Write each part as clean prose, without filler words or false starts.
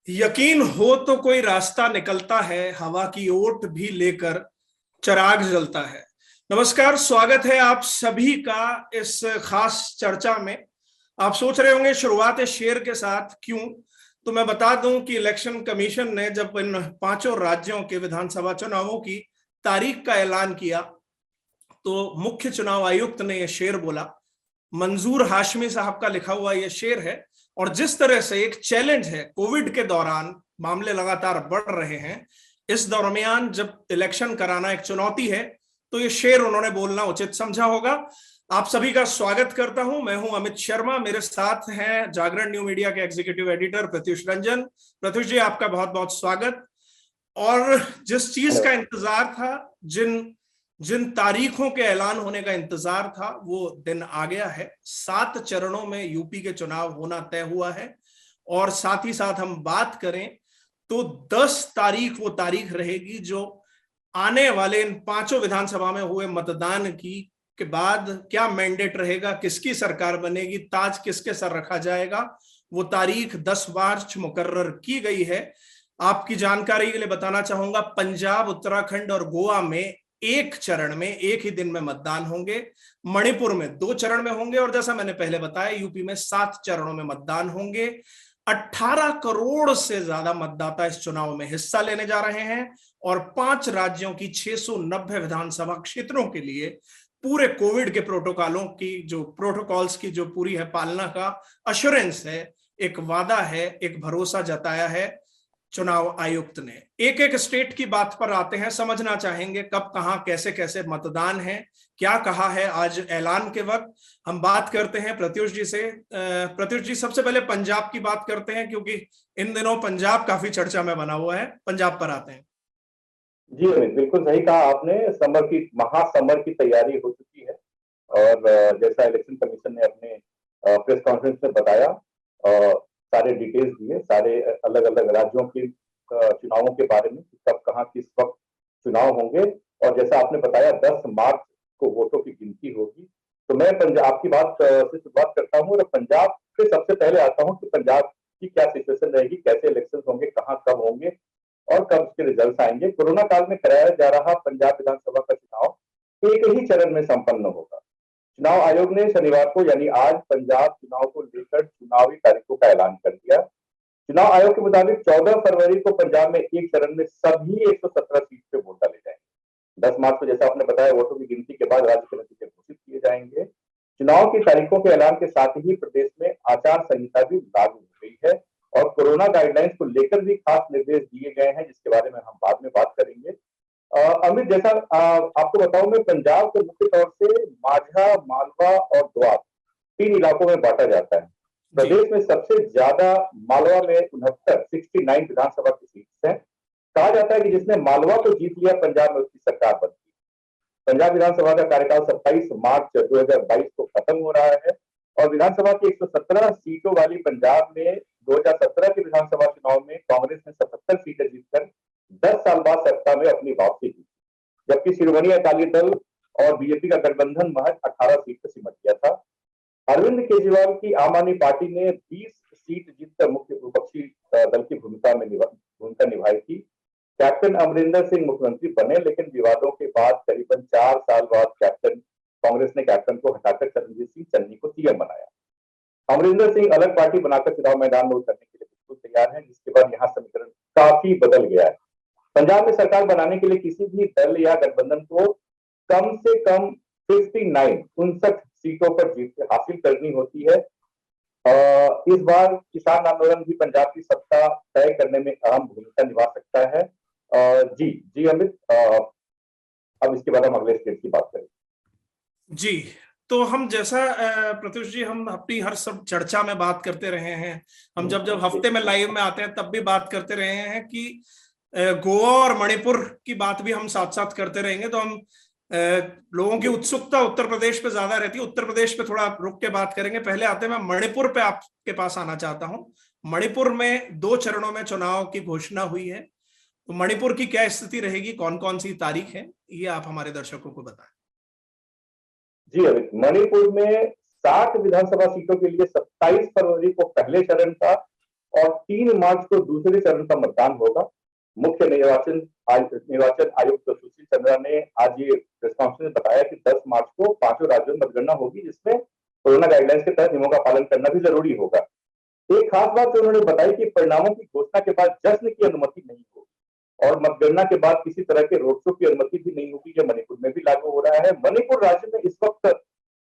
यकीन हो तो कोई रास्ता निकलता है, हवा की ओट भी लेकर चिराग जलता है। नमस्कार, स्वागत है आप सभी का इस खास चर्चा में। आप सोच रहे होंगे शुरुआत शेर के साथ क्यों, तो मैं बता दूं कि इलेक्शन कमीशन ने जब इन पांचों राज्यों के विधानसभा चुनावों की तारीख का ऐलान किया तो मुख्य चुनाव आयुक्त ने यह शेर बोला। मंजूर हाशमी साहब का लिखा हुआ यह शेर है। और जिस तरह से एक चैलेंज है, कोविड के दौरान मामले लगातार बढ़ रहे हैं, इस दरमियान जब इलेक्शन कराना एक चुनौती है, तो ये शेर उन्होंने बोलना उचित समझा होगा। आप सभी का स्वागत करता हूं। मैं हूं अमित शर्मा, मेरे साथ हैं जागरण न्यू मीडिया के एग्जीक्यूटिव एडिटर प्रत्युष रंजन। प्रत्युष जी, आपका बहुत बहुत स्वागत। और जिस चीज का इंतजार था, जिन जिन तारीखों के ऐलान होने का इंतजार था, वो दिन आ गया है। 7 चरणों में यूपी के चुनाव होना तय हुआ है। और साथ ही साथ हम बात करें तो 10 तारीख वो तारीख रहेगी जो आने वाले इन पांचों विधानसभा में हुए मतदान की के बाद क्या मैंडेट रहेगा, किसकी सरकार बनेगी, ताज किसके सर रखा जाएगा, वो तारीख 10 मार्च मुकर्रर की गई है। आपकी जानकारी के लिए बताना चाहूंगा, पंजाब, उत्तराखंड और गोवा में एक चरण में एक ही दिन में मतदान होंगे। मणिपुर में 2 चरण में होंगे और जैसा मैंने पहले बताया, यूपी में 7 चरणों में मतदान होंगे। 18 करोड़ से ज्यादा मतदाता इस चुनाव में हिस्सा लेने जा रहे हैं और 5 राज्यों की 690 विधानसभा क्षेत्रों के लिए पूरे कोविड के प्रोटोकॉल्स की जो पूरी है पालना का अश्योरेंस है, एक वादा है, एक भरोसा जताया है चुनाव आयुक्त ने। एक एक स्टेट की बात पर आते हैं, समझना चाहेंगे कब कहां कैसे कैसे मतदान है, क्या कहा है आज ऐलान के वक्त। हम बात करते हैं प्रत्युष जी से। प्रत्युष जी, सबसे पहले पंजाब की बात करते हैं क्योंकि इन दिनों पंजाब काफी चर्चा में बना हुआ है। पंजाब पर आते हैं। जी अमित, बिल्कुल सही कहा आपने। महासमर की तैयारी हो चुकी है और जैसा इलेक्शन कमीशन ने अपने प्रेस कॉन्फ्रेंस में बताया, सारे डिटेल्स दिए, सारे अलग अलग राज्यों के चुनावों के बारे में, कब कहाँ किस वक्त चुनाव होंगे। और जैसा आपने बताया 10 मार्च को वोटों की गिनती होगी। तो मैं पंजाब की बात से शुरुआत करता हूँ और पंजाब से सबसे पहले आता हूँ कि पंजाब की क्या सिचुएशन रहेगी, कैसे इलेक्शन होंगे, कहाँ कब होंगे और कब इसके रिजल्ट आएंगे। कोरोना काल में कराया जा रहा पंजाब विधानसभा का चुनाव एक ही चरण में संपन्न होगा। चुनाव आयोग ने शनिवार को यानी आज पंजाब चुनाव को लेकर चुनावी तारीखों का ऐलान कर दिया। चुनाव आयोग के मुताबिक 14 फरवरी को पंजाब में एक चरण में सभी 117 सीट पे वोट डाले जाएंगे। 10 मार्च को, जैसा आपने बताया, वोटों की गिनती के बाद राज्य के नतीजे घोषित किए जाएंगे। चुनाव की तारीखों के ऐलान के साथ ही प्रदेश में आचार संहिता भी लागू हो गई है और कोरोना गाइडलाइंस को लेकर भी खास निर्देश दिए गए हैं, जिसके बारे में हम बाद में बात करेंगे। अमित, जैसा आपको बताऊं, मैं पंजाब को मुख्य तौर से माझा, मालवा और द्वाब 3 इलाकों में बांटा जाता है। प्रदेश में सबसे ज्यादा मालवा में 69 विधानसभा की सीट है। कहा जाता है कि जिसने मालवा को जीत लिया, पंजाब में उसकी सरकार बनती है। पंजाब विधानसभा का कार्यकाल 27 मार्च 2022 को खत्म हो रहा है और विधानसभा की 117 सीटों वाली पंजाब में 2017 के विधानसभा चुनाव में कांग्रेस ने 77 सीटें जीतकर 10 साल बाद सत्ता में अपनी वापसी की, जबकि शिरोमणि अकाली दल और बीजेपी का गठबंधन महज 18 सीट पर सिमट गया था। अरविंद केजरीवाल की आम आदमी पार्टी ने 20 सीट जीतकर मुख्य विपक्षी दल की भूमिका निभाई थी। कैप्टन अमरिंदर सिंह मुख्यमंत्री बने, लेकिन विवादों के बाद करीबन 4 साल बाद कांग्रेस ने कैप्टन को हटाकर चरणजीत सिंह चन्नी को सीएम बनाया। अमरिंदर सिंह अलग पार्टी बनाकर चुनाव मैदान में उतरने के लिए बिल्कुल तैयार है, जिसके बाद यहाँ समीकरण काफी बदल गया है। पंजाब में सरकार बनाने के लिए किसी भी दल या गठबंधन को कम से कम 59 सीटों पर जीत हासिल करनी होती है। इस बार किसान आंदोलन भी पंजाब की सत्ता तय करने में अहम भूमिका निभा सकता है। जी अमित, अब इसके बाद हम अगले स्टेट की बात करें। जी, तो हम जैसा प्रत्युष जी, हम अपनी हर सब चर्चा में बात करते रहे हैं, हम जब हफ्ते में लाइव में आते हैं तब भी बात करते रहे हैं कि गोवा और मणिपुर की बात भी हम साथ साथ करते रहेंगे। तो हम लोगों की उत्सुकता उत्तर प्रदेश पे ज्यादा रहती है, उत्तर प्रदेश पे थोड़ा रुक के बात करेंगे। पहले आते हैं, मैं मणिपुर पे आपके पास आना चाहता हूं। मणिपुर में 2 चरणों में चुनाव की घोषणा हुई है, तो मणिपुर की क्या स्थिति रहेगी, कौन कौन सी तारीख है, ये आप हमारे दर्शकों को बताएं। जी अमित, मणिपुर में 60 विधानसभा सीटों के लिए 27 फरवरी को पहले चरण था और 3 मार्च को दूसरे चरण का मतदान होगा। मुख्य निर्वाचन आयुक्त सुशील चंद्रा ने आज ये प्रेस कॉन्फ्रेंस में बताया कि 10 मार्च को 5 राज्यों में मतगणना होगी, जिसमें कोरोना गाइडलाइंस के तहत नियमों का पालन करना भी जरूरी होगा। एक खास बात जो उन्होंने बताई कि परिणामों की घोषणा के बाद जश्न की अनुमति नहीं होगी और मतगणना के बाद किसी तरह के रोड शो की अनुमति भी नहीं होगी। यह मणिपुर में भी लागू हो रहा है। मणिपुर राज्य में इस वक्त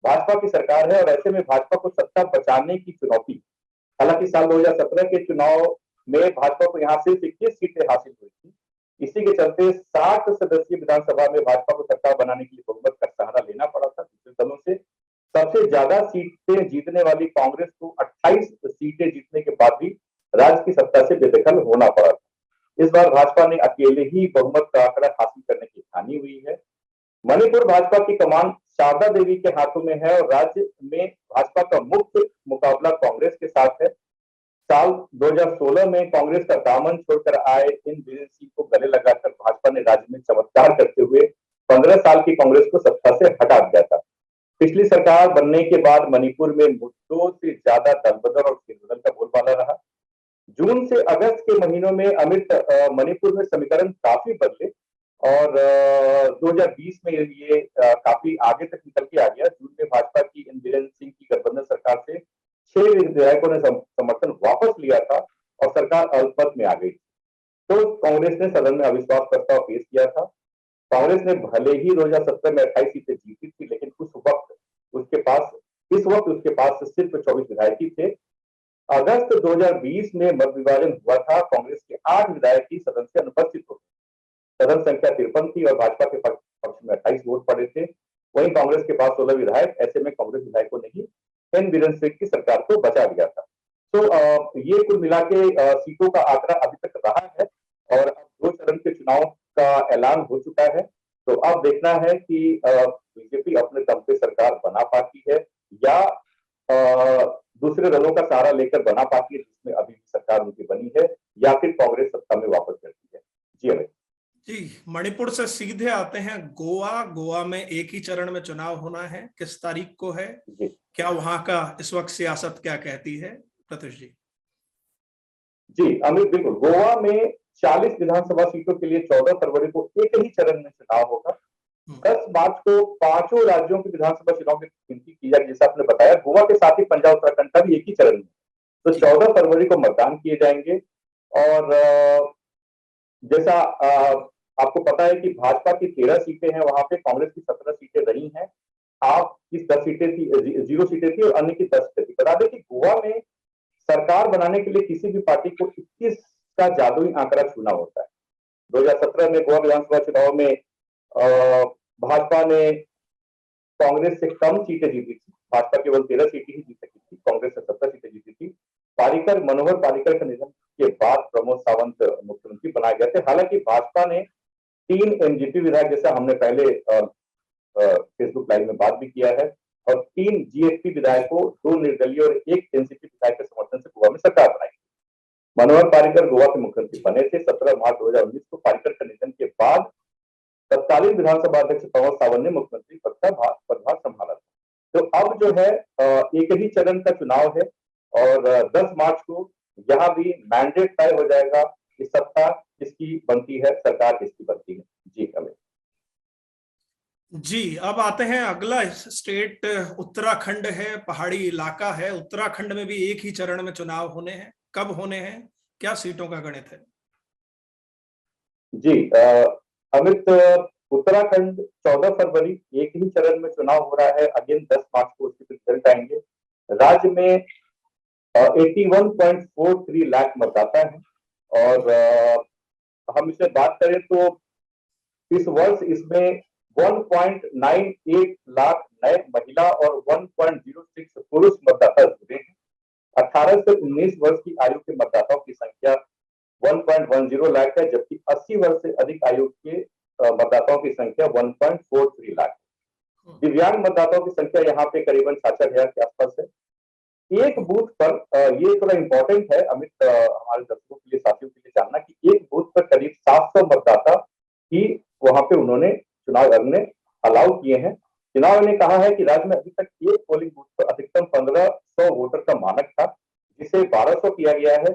भाजपा की सरकार है और ऐसे में भाजपा को सत्ता बचाने की चुनौती, हालांकि साल 2017 के चुनाव में भाजपा को यहाँ सिर्फ 21 सीटें हासिल हुई थी। इसी के चलते 60 सदस्यीय विधानसभा में भाजपा को सरकार बनाने के लिए बहुमत का सहारा लेना पड़ा था दूसरे दलों से। सबसे ज्यादा सीटें जीतने वाली कांग्रेस को 28 सीटें जीतने के बाद भी राज्य की सत्ता से बेदखल होना पड़ा था। इस बार भाजपा ने अकेले ही बहुमत का आंकड़ा हासिल करने की ठानी हुई है। मणिपुर भाजपा की कमान शारदा देवी के हाथों में है और राज्य में भाजपा का मुख्य मुकाबला कांग्रेस के साथ है। साल 2016 में कांग्रेस का दामन छोड़कर आए इन बीरेन सिंह को गले लगाकर भाजपा ने राज्य में चमत्कार करते हुए 15 साल की कांग्रेस को सत्ता से हटा दिया था। पिछली सरकार बनने के बाद मणिपुर में मुद्दों से ज्यादा दलबदल और फेरबदल का बोलबाला रहा। जून से अगस्त के महीनों में मणिपुर में समीकरण काफी बदले और 2020 में ये काफी आगे तक निकल के आ गया। जून में भाजपा की इन बीरेन सिंह की गठबंधन सरकार से 6 विधायकों ने समर्थन वापस लिया था और सरकार अल्पमत में आ गई। तो कांग्रेस ने सदन में अविश्वास प्रस्ताव पेश किया था। कांग्रेस ने भले ही 2017 में 28 सीटें जीती थी, लेकिन इस वक्त उसके पास सिर्फ 24 विधायक ही थे। अगस्त 2020 में मत विभाजन हुआ था। कांग्रेस के 8 विधायक ही सदन से अनुपस्थित हो गए। सदन संख्या 53 थी और भाजपा के पक्ष में 28 वोट पड़े थे। वहीं कांग्रेस के पास 16 विधायक। ऐसे में कांग्रेस विधायकों ने ही एन बीरेन सिंह की सरकार को बचा दिया था। तो ये कुल मिला के सीटों का आंकड़ा अभी तक रहा है और अब 2 चरण के चुनाव का ऐलान हो चुका है। तो अब देखना है कि बीजेपी अपने दम पे सरकार बना पाती है या दूसरे दलों का सहारा लेकर बना पाती है, जिसमें अभी भी सरकार उनकी बनी है, या फिर कांग्रेस सत्ता में वापस करती है। जी अमित जी, मणिपुर से सीधे आते हैं गोवा में एक ही चरण में चुनाव होना है, किस तारीख को है? क्या वहां का इस वक्त सियासत क्या कहती है? प्रत्युष जी। जी अमित, बिल्कुल। गोवा में 40 विधानसभा सीटों के लिए 14 फरवरी को एक ही चरण में चुनाव होगा। 10 मार्च को 5 राज्यों के विधानसभा चुनाव की गिनती की जाएगी। जैसा आपने बताया, गोवा के साथ ही पंजाब उत्तराखंड का भी एक ही चरण में, तो 14 फरवरी को मतदान किए जाएंगे। और जैसा आपको पता है कि भाजपा की 13 सीटें हैं वहां पे, कांग्रेस की 17 सीटें रही हैं। आप की 10 सीटें थी, 0 सीटें थी और अन्य की 10 सीटें थी। बता दें कि गोवा में सरकार बनाने के लिए किसी भी पार्टी को 21 का जादुई आंकड़ा छूना होता है। 2017 में गोवा विधानसभा चुनाव में भाजपा ने कांग्रेस से कम सीटें जीती थी। भाजपा केवल 13 सीटें ही जीत सकी थी, कांग्रेस से 17 सीटें जीती थी। मनोहर पारिकर के निधन के बाद प्रमोद सावंत मुख्यमंत्री बनाए गए थे। हालांकि भाजपा ने 3 एनजीपी विधायक, जैसा हमने पहले फेसबुक लाइव में बात भी किया है, और 3 जीएसपी विधायकों, 2 निर्दलीय और 1 एनसीपी विधायक के समर्थन से गोवा में सरकार बनाई। मनोहर पारिकर गोवा के मुख्यमंत्री बने थे। 17 मार्च 2019 को पारिकर के निधन के बाद तत्कालीन विधानसभा अध्यक्ष प्रमोद सावंत ने मुख्यमंत्री पद का पदभार संभाला था। तो अब जो है एक ही चरण का चुनाव है और 10 मार्च को यहाँ भी मैंडेट तय हो जाएगा कि सत्ता किसकी बनती है, सरकार किसकी बनती है। जी अमित जी, अब आते हैं अगला स्टेट उत्तराखंड है, पहाड़ी इलाका है। उत्तराखंड में भी एक ही चरण में चुनाव होने हैं। कब होने हैं, क्या सीटों का गणित है? जी अमित, उत्तराखंड 14 फरवरी एक ही चरण में चुनाव हो रहा है। अगेन 10 मार्च को उसके रिजल्ट आएंगे। राज्य में 81.43 लाख मतदाता हैं और हम इसमें बात करें तो इस वर्ष इसमें 1.98 लाख नए महिला और 1.06 पुरुष मतदाता जुड़े हैं। 18 से 19 वर्ष की आयु के मतदाताओं की संख्या 1.10 लाख है, जबकि 80 वर्ष से अधिक आयु के मतदाताओं की संख्या 1.43 लाख। दिव्यांग मतदाताओं की संख्या यहाँ पे करीबन 66,000 के आसपास है। एक बूथ पर, ये थोड़ा इंपॉर्टेंट है अमित, हमारे दर्शकों के लिए, साथियों के लिए जानना कि एक बूथ पर करीब 700 मतदाता ही वहां पे उन्होंने चुनाव आयोग ने अलाउ किए हैं। चुनाव आयोग ने कहा है कि राज्य में अभी तक एक पोलिंग बूथ पर अधिकतम 1500 वोटर का मानक था, जिसे 1200 किया गया है।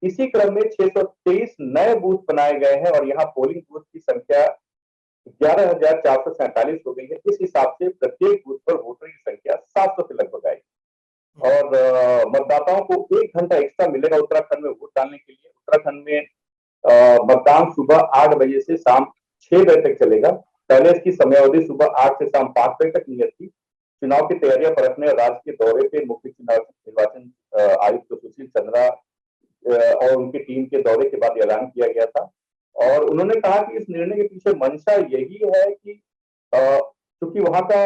इसी क्रम में 623 नए बूथ बनाए गए हैं और यहाँ पोलिंग बूथ की संख्या 11,447 हो गई है। इस हिसाब से प्रत्येक बूथ पर वोटर की संख्या 700 के लगभग आएगी और मतदाताओं को 1 घंटा एक्स्ट्रा मिलेगा उत्तराखंड में वोट डालने के लिए। उत्तराखंड में मतदान सुबह 8 बजे से शाम 6 बजे तक चलेगा। पहले इसकी समयावधि सुबह 8 से शाम 5 बजे तक नियत थी। चुनाव की तैयारियां परखने राज्य के दौरे पे मुख्य चुनाव निर्वाचन आयुक्त सुशील चंद्रा और उनकी टीम के दौरे के बाद ऐलान किया गया था और उन्होंने कहा कि इस निर्णय के पीछे मंशा यही है कि क्योंकि वहां का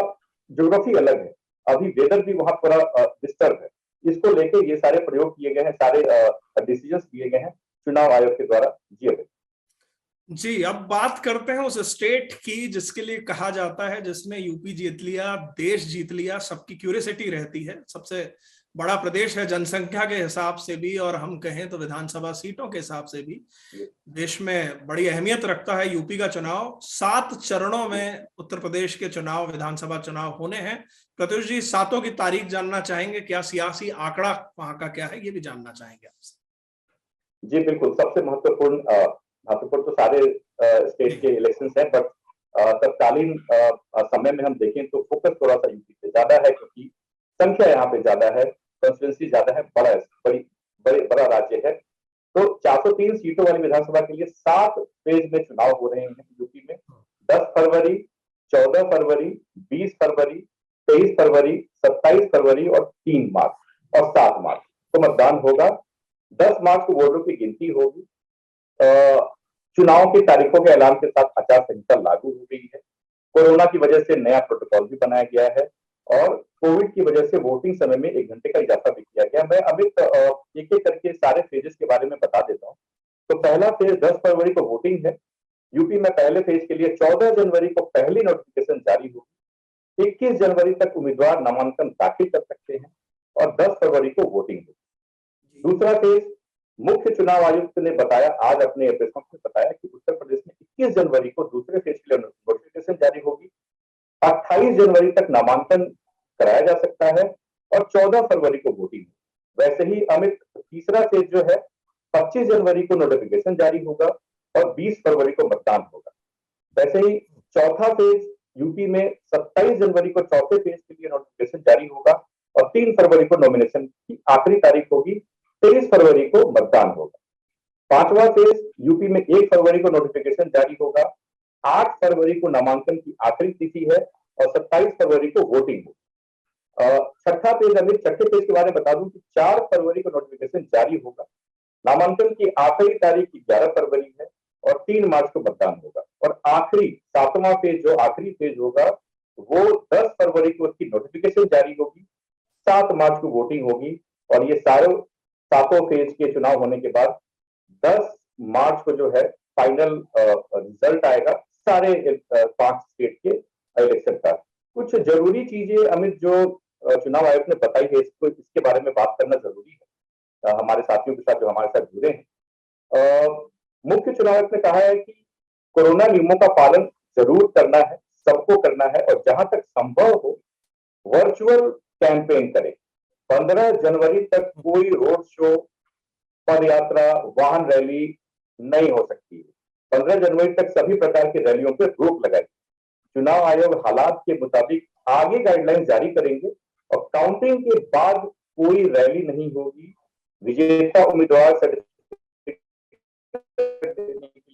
ज्योग्राफी अलग है, अभी वेदर भी वहां पूरा डिस्टर्ब है, इसको लेके ये सारे प्रयोग किए गए हैं, सारे डिसीजंस लिए गए हैं चुनाव आयोग के द्वारा। जी, अब बात करते हैं उस स्टेट की जिसके लिए कहा जाता है जिसने यूपी जीत लिया, देश जीत लिया, सबकी क्यूरियोसिटी रहती है। सबसे बड़ा प्रदेश है जनसंख्या के हिसाब से भी और हम कहें तो विधानसभा सीटों के हिसाब से भी देश में बड़ी अहमियत रखता है यूपी का चुनाव। 7 चरणों में उत्तर प्रदेश के चुनाव, विधानसभा चुनाव होने हैं। प्रत्युष जी, 7 की तारीख जानना चाहेंगे, क्या सियासी आंकड़ा वहां का क्या है, ये भी जानना चाहेंगे आपसे। जी बिल्कुल, सबसे महत्वपूर्ण तो सारे स्टेट के इलेक्शंस हैं, बट तत्कालीन समय में हम देखें तो फोकस थोड़ा सा यूपी पे ज्यादा है क्योंकि संख्या यहाँ पे ज्यादा है, कंस्टिट्यूंसी ज्यादा है, बड़ा राज्य है। तो 403 सीटों वाली विधानसभा के लिए 7 फेज में चुनाव हो रहे हैं यूपी में। 10 फरवरी, 14 फरवरी, 20 फरवरी, 23 फरवरी, 27 फरवरी और 3 मार्च और 7 मार्च को मतदान होगा। 10 मार्च को वोटों की गिनती होगी। चुनाव की तारीखों के ऐलान के साथ आचार संहिता लागू हो गई है। कोरोना की वजह से नया प्रोटोकॉल भी बनाया गया है और कोविड की वजह से वोटिंग समय में 1 घंटे का इजाफा भी किया गया। मैं अमित एक एक करके सारे फेजेस के बारे में बता देता हूँ। तो पहला फेज 10 फरवरी को वोटिंग है। यूपी में पहले फेज के लिए 14 जनवरी को पहली नोटिफिकेशन जारी होगी। 21 जनवरी तक उम्मीदवार नामांकन दाखिल कर सकते हैं और 10 फरवरी को वोटिंग होगी। दूसरा फेज मुख्य चुनाव आयुक्त ने बताया, आज अपने प्रेस कॉन्फ्रेंस में बताया कि उत्तर प्रदेश में 21 जनवरी को दूसरे फेज के लिए नोटिफिकेशन जारी होगी। 28 जनवरी तक नामांकन कराया जा सकता है और 14 फरवरी को वोटिंग। वैसे ही अमित, तीसरा फेज जो है 25 जनवरी को नोटिफिकेशन जारी होगा और 20 फरवरी को मतदान होगा। वैसे ही चौथा फेज यूपी में 27 जनवरी को चौथे फेज के लिए नोटिफिकेशन जारी होगा और 3 फरवरी को नॉमिनेशन की आखिरी तारीख होगी। 23 फरवरी को मतदान होगा। पांचवा फेज यूपी में 1 फरवरी को नोटिफिकेशन जारी होगा। 8 फरवरी को नामांकन की आखिरी तिथि है और 27 फरवरी को वोटिंग होगी। छठा फेज, अभी छठे फेज के बारे में बता दूं कि 4 फरवरी को नोटिफिकेशन जारी होगा। नामांकन की आखिरी तारीख 11 फरवरी है और 3 मार्च को मतदान होगा। और आखिरी 7वां फेज, जो आखिरी फेज होगा, वो 10 फरवरी को उसकी नोटिफिकेशन जारी होगी। 7 मार्च को वोटिंग होगी और ये सातों फेज के चुनाव होने के बाद 10 मार्च को जो है फाइनल रिजल्ट आएगा सारे 5 स्टेट के इलेक्शन का। कुछ जरूरी चीजें अमित जो चुनाव आयोग ने बताई है, इसके बारे में बात करना जरूरी है हमारे साथियों के साथ जो हमारे साथ जुड़े हैं। मुख्य चुनाव आयोग ने कहा है कि कोरोना नियमों का पालन जरूर करना है, सबको करना है और जहां तक संभव हो वर्चुअल कैंपेन करें। 15 जनवरी तक कोई रोड शो, पद यात्रा, वाहन रैली नहीं हो सकती है। 15 जनवरी तक सभी प्रकार की रैलियों पर रोक लगाई। चुनाव आयोग हालात के मुताबिक आगे गाइडलाइन जारी करेंगे और काउंटिंग के बाद कोई रैली नहीं होगी। विजेता उम्मीदवार के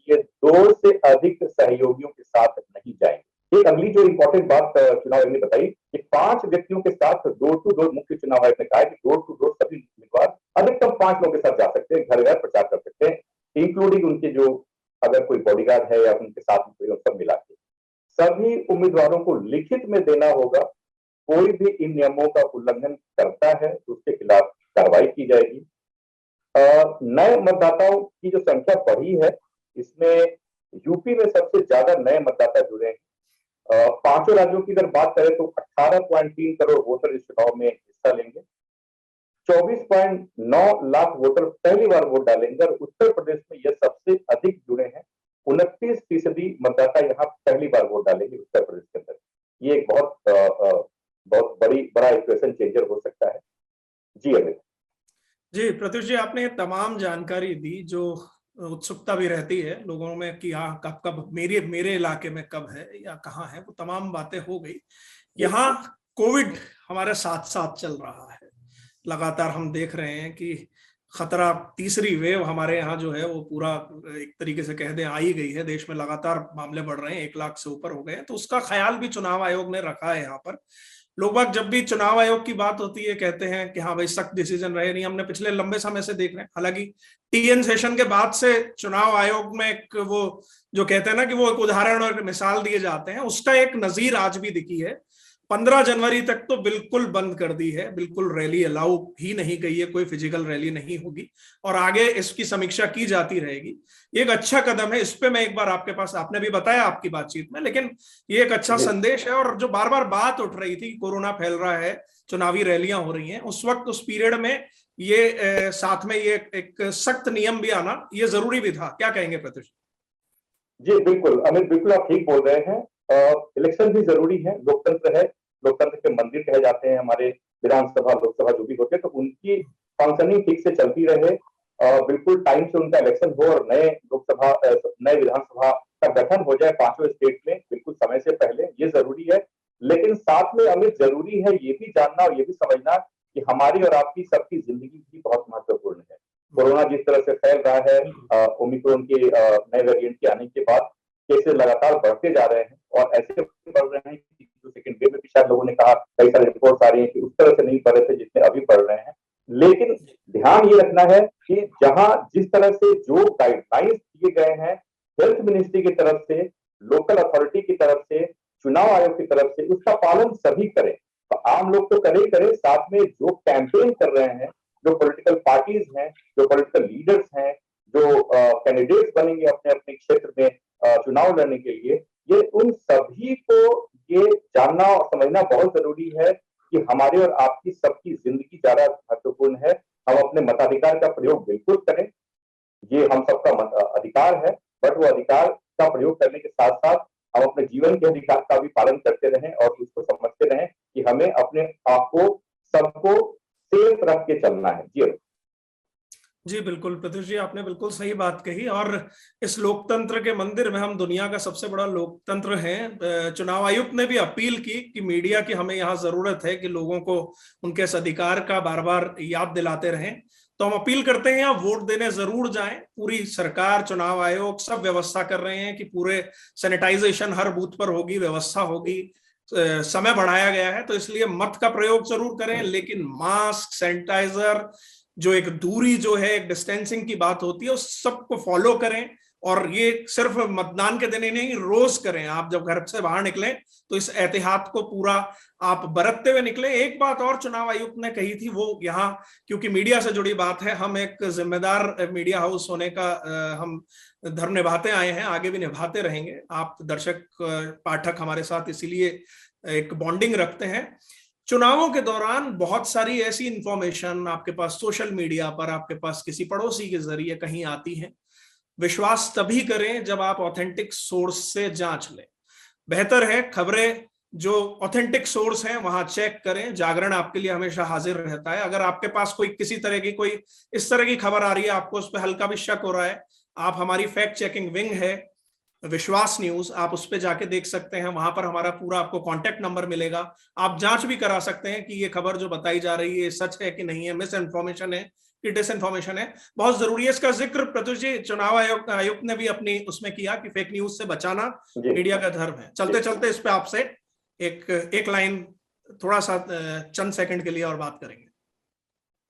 लिए 2 से अधिक सहयोगियों के साथ नहीं जाएंगे। एक अगली जो इंपॉर्टेंट बात चुनाव आयोग ने बताई कि 5 व्यक्तियों के साथ डोर टू डोर, मुख्य चुनाव आयोग ने कहा कि डोर टू डोर सभी उम्मीदवार अधिकतम 5 लोगों के साथ जा सकते हैं, घर घर प्रचार कर सकते हैं, इंक्लूडिंग उनके जो अगर कोई बॉडीगार्ड है या उनके साथ सब मिला के। सभी उम्मीदवारों को लिखित में देना होगा, कोई भी इन नियमों का उल्लंघन करता है तो उसके खिलाफ कार्रवाई की जाएगी। नए मतदाताओं की जो संख्या बढ़ी है, इसमें यूपी में सबसे ज्यादा नए मतदाता जुड़े हैं। 5 राज्यों की अगर बात करें तो 18.3 करोड़ वोटर इस चुनाव में हिस्सा लेंगे। 24.9 लाख वोटर पहली बार वोट डालेंगे और उत्तर प्रदेश में यह सबसे अधिक जुड़े हैं। 29% मतदाता यहाँ पहली बार वोट डालेंगे उत्तर प्रदेश के अंदर। ये एक बहुत बड़ा इक्वेशन चेंजर हो सकता है। जी अमित। जी प्रत्युष जी, आपने ये तमाम जानकारी दी जो उत्सुकता भी रहती है लोगों में कि हाँ कब कब मेरे मेरे इलाके में कब है या कहाँ है, वो तमाम बातें हो गई। जी यहाँ कोविड हमारे साथ साथ चल रहा है। लगातार हम देख रहे हैं कि खतरा, तीसरी वेव हमारे यहाँ जो है वो पूरा एक तरीके से कह दें आ ही गई है। देश में लगातार मामले बढ़ रहे हैं, 1 लाख से ऊपर हो गए हैं। तो उसका ख्याल भी चुनाव आयोग ने रखा है। यहाँ पर लोग बाग जब भी चुनाव आयोग की बात होती है कहते हैं कि हाँ भाई सख्त डिसीजन रहे नहीं। हमने पिछले लंबे समय से देख रहे हैं, हालांकि टीएन सेशन के बाद से चुनाव आयोग में एक वो जो कहते हैं ना कि वो एक उदाहरण और मिसाल दिए जाते हैं, उसका एक नजीर आज भी दिखी है। 15 जनवरी तक तो बिल्कुल बंद कर दी है, बिल्कुल रैली अलाउ ही नहीं गई है, कोई फिजिकल रैली नहीं होगी और आगे इसकी समीक्षा की जाती रहेगी। ये एक अच्छा कदम है। इस पे मैं एक बार आपके पास, आपने भी बताया आपकी बातचीत में, लेकिन ये एक अच्छा संदेश है। और जो बार बार बात उठ रही थी कोरोना फैल रहा है, चुनावी रैलियां हो रही हैं, उस वक्त उस पीरियड में ये साथ में ये एक सख्त नियम भी आना ये जरूरी भी था। क्या कहेंगे प्रत्युष? जी बिल्कुल अमित, बिल्कुल आप ठीक बोल रहे हैं। इलेक्शन भी जरूरी है, लोकतंत्र है, लोकतंत्र के मंदिर कहे जाते हैं हमारे विधानसभा लोकसभा जो भी होते हैं, तो उनकी फंक्शनिंग ठीक से चलती रहे। बिल्कुल टाइम से उनका इलेक्शन हो और नए लोकसभा नए विधानसभा का गठन हो जाए 5वें स्टेट में बिल्कुल समय से पहले, ये जरूरी है। लेकिन साथ में अमित जरूरी है ये भी जानना और ये भी समझना कि हमारी और आपकी सबकी जिंदगी भी बहुत महत्वपूर्ण है। कोरोना जिस तरह से फैल रहा है, ओमिक्रॉन के नए वेरिएंट के आने के बाद केसेस लगातार बढ़ते जा रहे हैं और ऐसे बढ़ रहे हैं कि जो सेकेंड वेव में भी शायद लोगों ने कहा, कई सारे रिपोर्ट आ रही है कि उस तरह से नहीं बढ़ रहे थे जितने अभी बढ़ रहे हैं। लेकिन ध्यान ये रखना है कि जहां जिस तरह से जो गाइडलाइंस दिए गए हैं हेल्थ मिनिस्ट्री की तरफ से, लोकल अथॉरिटी की तरफ से, चुनाव आयोग की तरफ से, उसका पालन सभी करें। तो आम लोग तो करे ही करे, साथ में जो कैंपेन कर रहे हैं, जो पॉलिटिकल पार्टीज हैं, जो पॉलिटिकल लीडर्स हैं, जो कैंडिडेट्स बनेंगे अपने अपने क्षेत्र में चुनाव लड़ने के लिए, ये उन सभी को ये जानना और समझना बहुत जरूरी है कि हमारी और आपकी सबकी जिंदगी ज्यादा महत्वपूर्ण है। हम अपने मताधिकार का प्रयोग बिल्कुल करें, ये हम सबका अधिकार है, बट वो अधिकार का प्रयोग करने के साथ साथ हम अपने जीवन के अधिकार का भी पालन करते रहें और उसको समझते रहें कि हमें अपने आप को सबको सेफ रख के चलना है। जी जी बिल्कुल प्रत्युष जी, आपने बिल्कुल सही बात कही। और इस लोकतंत्र के मंदिर में, हम दुनिया का सबसे बड़ा लोकतंत्र हैं, चुनाव आयुक्त ने भी अपील की कि मीडिया की हमें यहाँ जरूरत है कि लोगों को उनके इस अधिकार का बार बार याद दिलाते रहें। तो हम अपील करते हैं आप वोट देने जरूर जाएं। पूरी सरकार, चुनाव आयोग सब व्यवस्था कर रहे हैं कि पूरे सैनिटाइजेशन हर बूथ पर होगी, व्यवस्था होगी, समय बढ़ाया गया है। तो इसलिए मत का प्रयोग जरूर करें, लेकिन मास्क, सैनिटाइजर, जो एक दूरी जो है, एक डिस्टेंसिंग की बात होती है, उस सबको फॉलो करें। और ये सिर्फ मतदान के दिन ही नहीं, रोज करें। आप जब घर से बाहर निकलें तो इस एहतियात को पूरा आप बरतते हुए निकलें। एक बात और चुनाव आयुक्त ने कही थी, वो यहाँ क्योंकि मीडिया से जुड़ी बात है, हम एक जिम्मेदार मीडिया हाउस होने का हम धर्म निभाते आए हैं, आगे भी निभाते रहेंगे। आप दर्शक पाठक हमारे साथ इसीलिए एक बॉन्डिंग रखते हैं। चुनावों के दौरान बहुत सारी ऐसी इंफॉर्मेशन आपके पास सोशल मीडिया पर, आपके पास किसी पड़ोसी के जरिए कहीं आती है। विश्वास तभी करें जब आप ऑथेंटिक सोर्स से जांच लें। बेहतर है खबरें जो ऑथेंटिक सोर्स हैं वहां चेक करें। जागरण आपके लिए हमेशा हाजिर रहता है। अगर आपके पास कोई किसी तरह की कोई इस तरह की खबर आ रही है, आपको उस पर हल्का भी शक हो रहा है, आप, हमारी फैक्ट चेकिंग विंग है विश्वास न्यूज, आप उस पर जाके देख सकते हैं। वहां पर हमारा पूरा आपको कांटेक्ट नंबर मिलेगा। आप जांच भी करा सकते हैं कि ये खबर जो बताई जा रही है सच है कि नहीं है, मिस इन्फॉर्मेशन है कि डिस इन्फॉर्मेशन है। बहुत जरूरी है इसका जिक्र प्रत्युष जी, चुनाव आयुक्त ने भी अपनी उसमें किया कि फेक न्यूज से बचाना मीडिया का धर्म है। चलते चलते इस पे आपसे एक लाइन थोड़ा सा चंद सेकंड के लिए और बात करेंगे।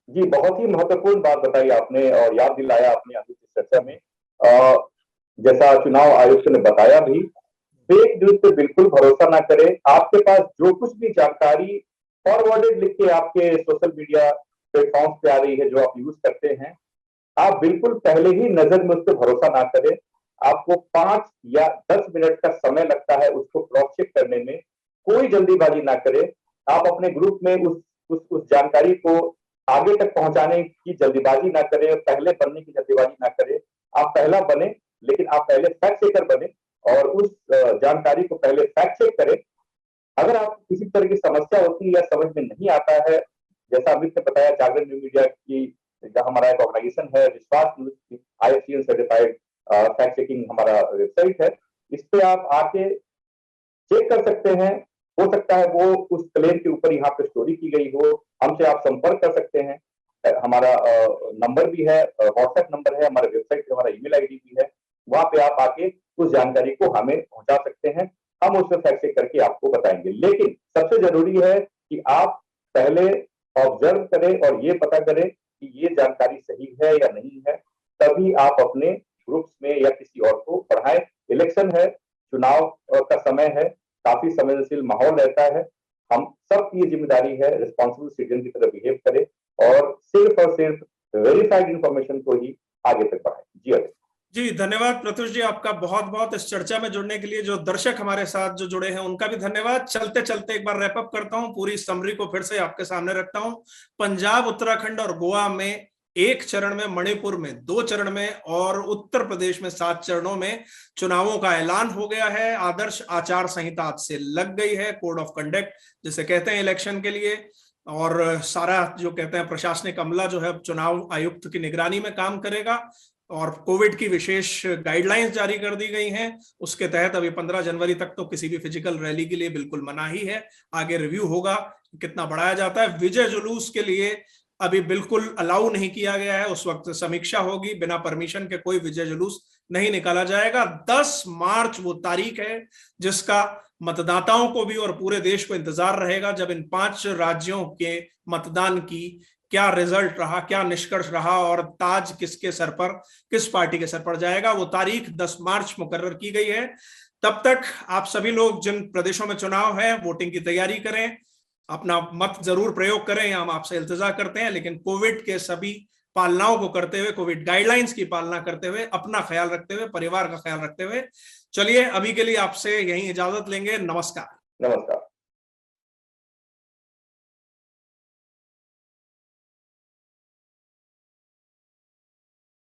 जी, बहुत ही महत्वपूर्ण बात बताई आपने और याद दिलाया आपने अभी की चर्चा में। जैसा चुनाव आयुक्त ने बताया भी, फेक न्यूज पे बिल्कुल भरोसा ना करें। आपके पास जो कुछ भी जानकारी फॉरवर्डेड लिख के आपके सोशल मीडिया प्लेटफॉर्म पे आ रही है, जो आप यूज करते हैं, आप बिल्कुल पहले ही नजर में उस पर भरोसा ना करें। आपको 5 या 10 मिनट का समय लगता है उसको क्रॉस चेक करने में। कोई जल्दीबाजी ना करें। आप अपने ग्रुप में उस जानकारी को आगे तक पहुंचाने की जल्दीबाजी ना करें, पहले बनने की जल्दीबाजी ना करें। आप पहला बने, लेकिन आप पहले फैक्ट चेकर बने और उस जानकारी को पहले फैक्ट चेक करें। अगर आपको किसी तरह की समस्या होती है या समझ में नहीं आता है, जैसा अमित ने बताया, जागरण न्यूज मीडिया की हमारा एक ऑर्गेनाइजेशन है विश्वास news, IFCN certified fact checking हमारा वेबसाइट है। इस पे आप आके चेक कर सकते हैं। हो सकता है वो उस क्लेम के ऊपर यहाँ पे स्टोरी की गई हो, हमसे आप संपर्क कर सकते हैं। हमारा नंबर भी है, व्हाट्सएप नंबर है, हमारे वेबसाइट पे हमारा ईमेल आईडी भी है। वहां पे आप आके उस जानकारी को हमें पहुंचा सकते हैं, हम उसमें फैक्ट चेक करके आपको बताएंगे। लेकिन सबसे जरूरी है कि आप पहले ऑब्जर्व करें और ये पता करें कि ये जानकारी सही है या नहीं है, तभी आप अपने ग्रुप्स में या किसी और को पढ़ाएं। इलेक्शन है, चुनाव का समय है, काफी संवेदनशील माहौल रहता है। हम सबकी ये जिम्मेदारी है रिस्पॉन्सिबल सिटीजन की तरह बिहेव करें और सिर्फ वेरीफाइड इंफॉर्मेशन को ही आगे तक बढ़ाएं। जी अरे जी, धन्यवाद प्रत्युष जी, आपका बहुत बहुत इस चर्चा में जुड़ने के लिए। जो दर्शक हमारे साथ जो जुड़े हैं उनका भी धन्यवाद। चलते चलते एक बार रैप अप करता हूं, पूरी समरी को फिर से आपके सामने रखता हूं। पंजाब, उत्तराखंड और गोवा में 1 चरण में, मणिपुर में 2 चरण में और उत्तर प्रदेश में 7 चरणों में चुनावों का ऐलान हो गया है। आदर्श आचार संहिता आज से लग गई है, कोड ऑफ कंडक्ट जिसे कहते हैं इलेक्शन के लिए, और सारा जो कहते हैं प्रशासनिक अमला जो है चुनाव आयुक्त की निगरानी में काम करेगा। और कोविड की विशेष गाइडलाइंस जारी कर दी गई हैं। उसके तहत अभी 15 जनवरी तक तो किसी भी फिजिकल रैली के लिए बिल्कुल मना ही है। आगे रिव्यू होगा कितना बढ़ाया जाता है। विजय जुलूस के लिए अभी बिल्कुल अलाउ नहीं किया गया है, उस वक्त समीक्षा होगी। बिना परमिशन के कोई विजय जुलूस नहीं निकाला जाएगा। 10 मार्च वो तारीख है जिसका मतदाताओं को भी और पूरे देश को इंतजार रहेगा, जब इन 5 राज्यों के मतदान की क्या रिजल्ट रहा, क्या निष्कर्ष रहा और ताज किसके सर पर, किस पार्टी के सर पर जाएगा। वो तारीख 10 मार्च मुकर्रर की गई है। तब तक आप सभी लोग जिन प्रदेशों में चुनाव है वोटिंग की तैयारी करें, अपना मत जरूर प्रयोग करें, हम आपसे इल्तिजा करते हैं। लेकिन कोविड के सभी पालनाओं को करते हुए, कोविड गाइडलाइंस की पालना करते हुए, अपना ख्याल रखते हुए, परिवार का ख्याल रखते हुए चलिए अभी के लिए आपसे यहीं इजाजत लेंगे। नमस्कार। नमस्कार।